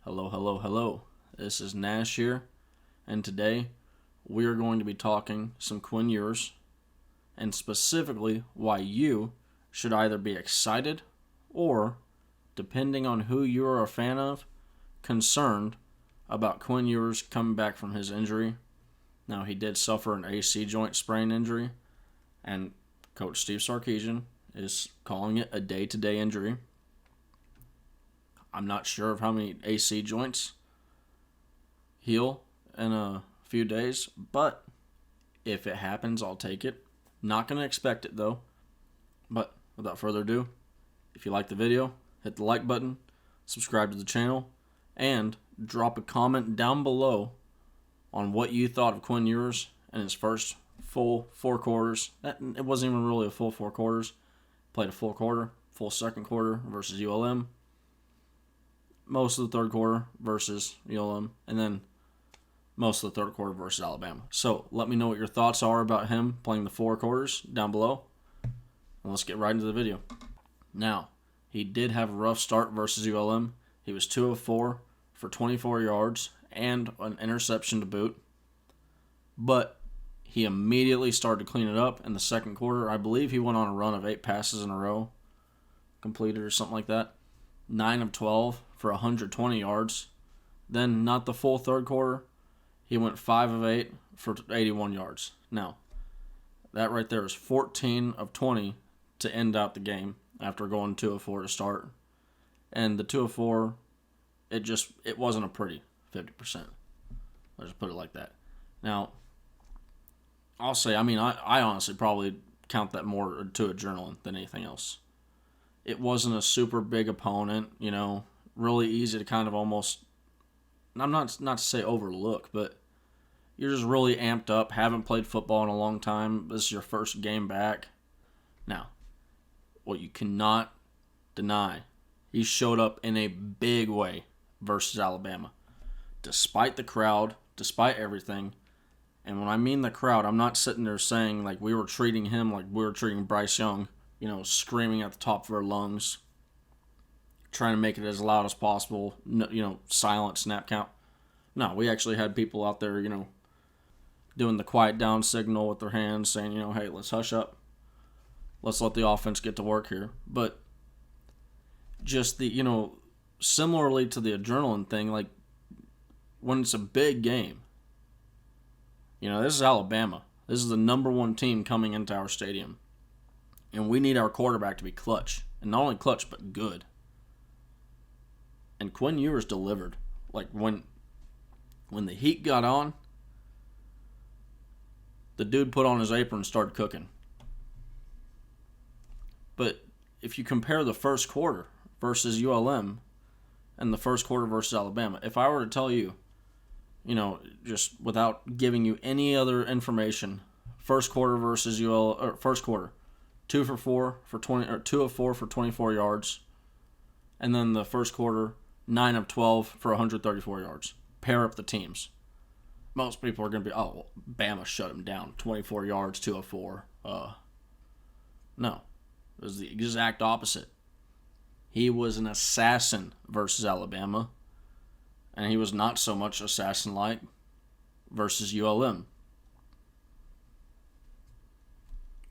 Hello, hello, hello. This is Nash here, and today we are going to be talking some Quinn Ewers, and specifically why you should either be excited or, depending on who you are a fan of, concerned about Quinn Ewers coming back from his injury. Now, he did suffer an AC joint sprain injury, and Coach Steve Sarkisian is calling it a day-to-day injury. I'm not sure of how many AC joints heal in a few days, but if it happens, I'll take it. Not going to expect it, though. But without further ado, if you like the video, hit the like button, subscribe to the channel, and drop a comment down below on what you thought of Quinn Ewers in his first full 4 quarters. It wasn't even really a full 4 quarters. Played a full quarter, full second quarter versus ULM. Most of the third quarter versus ULM, and then most of the third quarter versus Alabama. So let me know what your thoughts are about him playing the 4 quarters down below, and let's get right into the video. Now, he did have a rough start versus ULM. He was 2 of 4 for 24 yards and an interception to boot, but he immediately started to clean it up in the second quarter. I believe he went on a run of 8 passes in a row, completed or something like that. 9 of 12 for 120 yards. Then, not the full third quarter, he went 5 of 8 for 81 yards. Now, that right there is 14 of 20 to end out the game after going 2 of 4 to start. And the 2 of 4, it wasn't a pretty 50%. I'll just put it like that. Now, I'll say, I honestly probably count that more to adrenaline than anything else. It wasn't a super big opponent, really easy to kind of almost, I'm not to say overlook, but you're just really amped up, haven't played football in a long time. This is your first game back. Now, what you cannot deny, he showed up in a big way versus Alabama. Despite the crowd, despite everything. And when I mean the crowd, I'm not sitting there saying like we were treating him like we were treating Bryce Young, screaming at the top of our lungs, trying to make it as loud as possible, silent snap count. No, we actually had people out there, doing the quiet down signal with their hands, saying, hey, let's hush up. Let's let the offense get to work here. But just the, similarly to the adrenaline thing, like when it's a big game, this is Alabama. This is the number 1 team coming into our stadium. And we need our quarterback to be clutch. And not only clutch, but good. And Quinn Ewers delivered. Like, when the heat got on, the dude put on his apron and started cooking. But if you compare the first quarter versus ULM and the first quarter versus Alabama, if I were to tell you, just without giving you any other information, first quarter versus first quarter, 2 of 4 for 24 yards, and then the first quarter, 9 of 12 for 134 yards. Pair up the teams. Most people are going to be, Bama shut him down. 24 yards, 2 of 4. No. It was the exact opposite. He was an assassin versus Alabama, and he was not so much assassin-like versus ULM.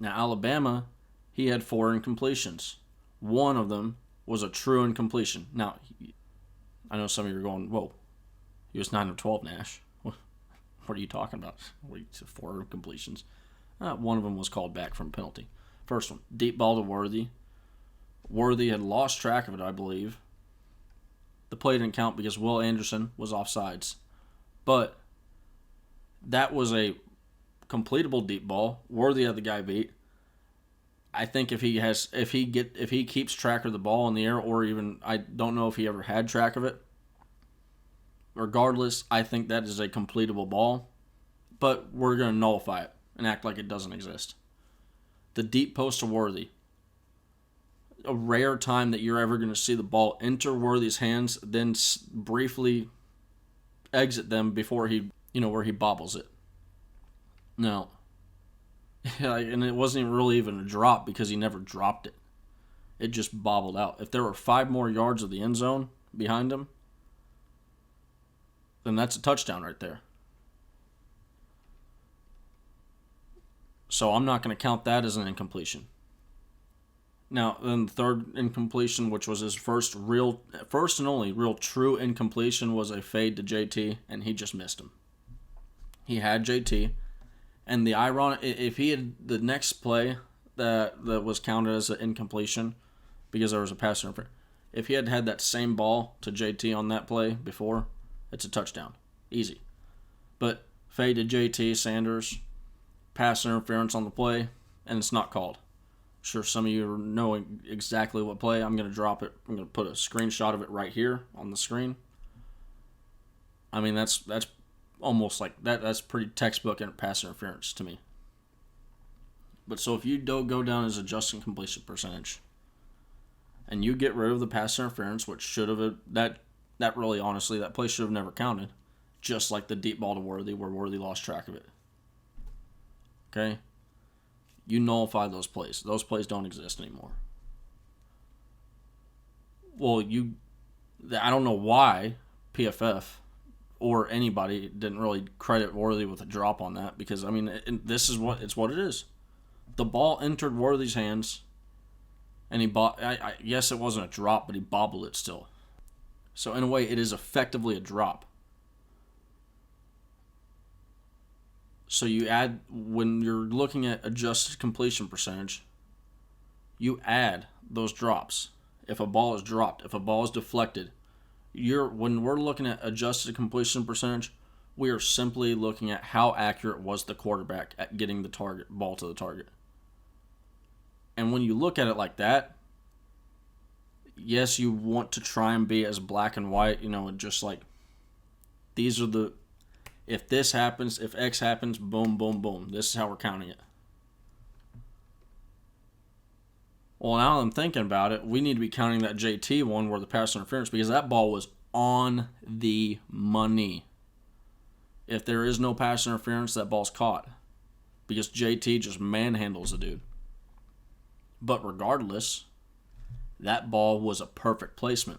Now, Alabama, he had 4 incompletions. One of them was a true incompletion. Now, I know some of you are going, whoa, he was 9 of 12, Nash. What are you talking about? 4 incompletions. One of them was called back from penalty. First one, deep ball to Worthy. Worthy had lost track of it, I believe. The play didn't count because Will Anderson was offsides. But that was a completable deep ball. Worthy had the guy beat. I think if he keeps track of the ball in the air, or even I don't know if he ever had track of it. Regardless, I think that is a completable ball. But we're going to nullify it and act like it doesn't exist. The deep post to Worthy. A rare time that you're ever going to see the ball enter Worthy's hands, then briefly exit them before where he bobbles it. No. And it wasn't really even a drop because he never dropped it. It just bobbled out. If there were 5 more yards of the end zone behind him, then that's a touchdown right there. So I'm not going to count that as an incompletion. Now, then the third incompletion, which was his first and only real true incompletion, was a fade to JT, and he just missed him. He had JT, and the ironic, if he had the next play that was counted as an incompletion because there was a pass interference, if he had had that same ball to JT on that play before, it's a touchdown, easy. But fade to JT Sanders, pass interference on the play, and it's not called. Sure, some of you know exactly what play. I'm going to drop it. I'm going to put a screenshot of it right here on the screen. I mean, that's almost like that. That's pretty textbook pass interference to me. But so if you don't go down as adjusted completion percentage, and you get rid of the pass interference, which should have that really honestly that play should have never counted, just like the deep ball to Worthy where Worthy lost track of it. Okay. You nullify those plays. Those plays don't exist anymore. Well, I don't know why PFF or anybody didn't really credit Worthy with a drop on that, because I mean, this is what it is. The ball entered Worthy's hands, and he yes, it wasn't a drop, but he bobbled it still. So in a way, it is effectively a drop. So you add, when you're looking at adjusted completion percentage, you add those drops. If a ball is dropped, if a ball is deflected, when we're looking at adjusted completion percentage, we are simply looking at how accurate was the quarterback at getting the ball to the target. And when you look at it like that, yes, you want to try and be as black and white, just like these are the. If this happens, if X happens, boom, boom, boom. This is how we're counting it. Well, now I'm thinking about it, we need to be counting that JT one where the pass interference, because that ball was on the money. If there is no pass interference, that ball's caught, because JT just manhandles the dude. But regardless, that ball was a perfect placement.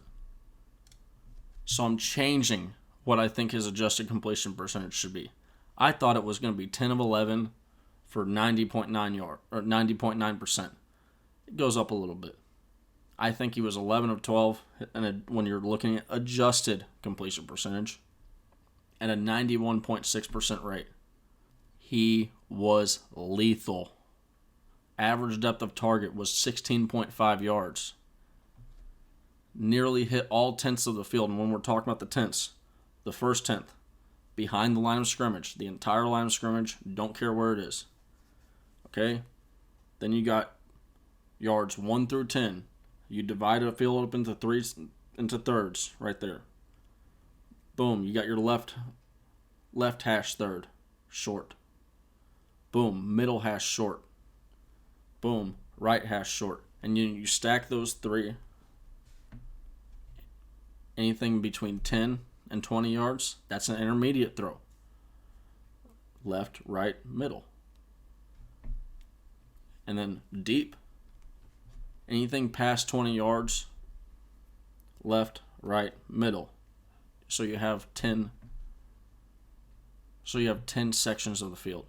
So I'm changing what I think his adjusted completion percentage should be. I thought it was going to be 10 of 11 for 90.9 yard or 90.9%. It goes up a little bit. I think he was 11 of 12, and when you're looking at adjusted completion percentage, and a 91.6% rate. He was lethal. Average depth of target was 16.5 yards. Nearly hit all tenths of the field, and when we're talking about the tenths, the first tenth, behind the line of scrimmage, the entire line of scrimmage, don't care where it is. Okay? Then you got yards 1 through 10. You divide a field up into thirds right there. Boom, you got your left hash third, short. Boom, middle hash short. Boom, right hash short. And you stack those three. Anything between 10 and 20 yards, that's an intermediate throw. Left, right, middle. And then deep. Anything past 20 yards, left, right, middle. So you have 10 sections of the field.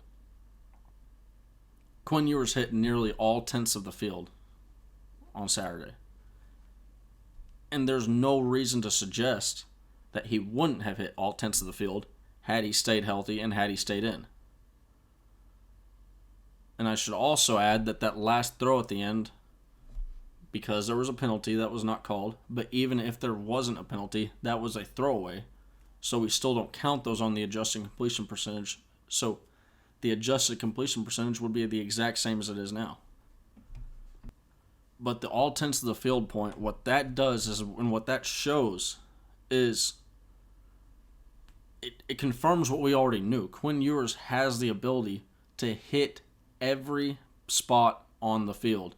Quinn Ewers hit nearly all tenths of the field on Saturday. And there's no reason to suggest that he wouldn't have hit all tenths of the field had he stayed healthy and had he stayed in. And I should also add that last throw at the end, because there was a penalty that was not called, but even if there wasn't a penalty, that was a throwaway. So we still don't count those on the adjusted completion percentage. So the adjusted completion percentage would be the exact same as it is now. But the all tenths of the field point, what that does is, and what that shows is, it confirms what we already knew. Quinn Ewers has the ability to hit every spot on the field.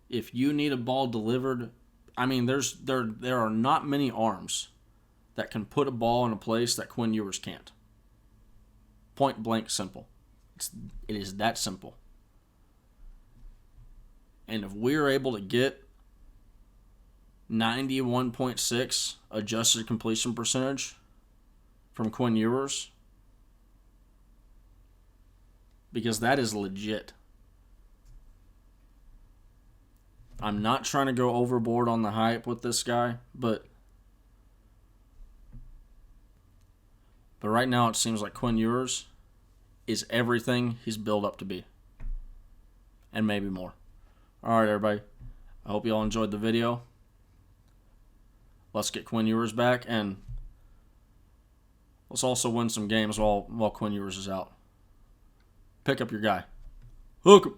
If you need a ball delivered, I mean, there are not many arms that can put a ball in a place that Quinn Ewers can't. Point blank simple. It is that simple. And if we're able to get 91.6 adjusted completion percentage from Quinn Ewers, because that is legit. I'm not trying to go overboard on the hype with this guy, but right now it seems like Quinn Ewers is everything he's built up to be, and maybe more. All right, everybody. I hope you all enjoyed the video. Let's get Quinn Ewers back, and let's also win some games while Quinn Ewers is out. Pick up your guy. Hook him.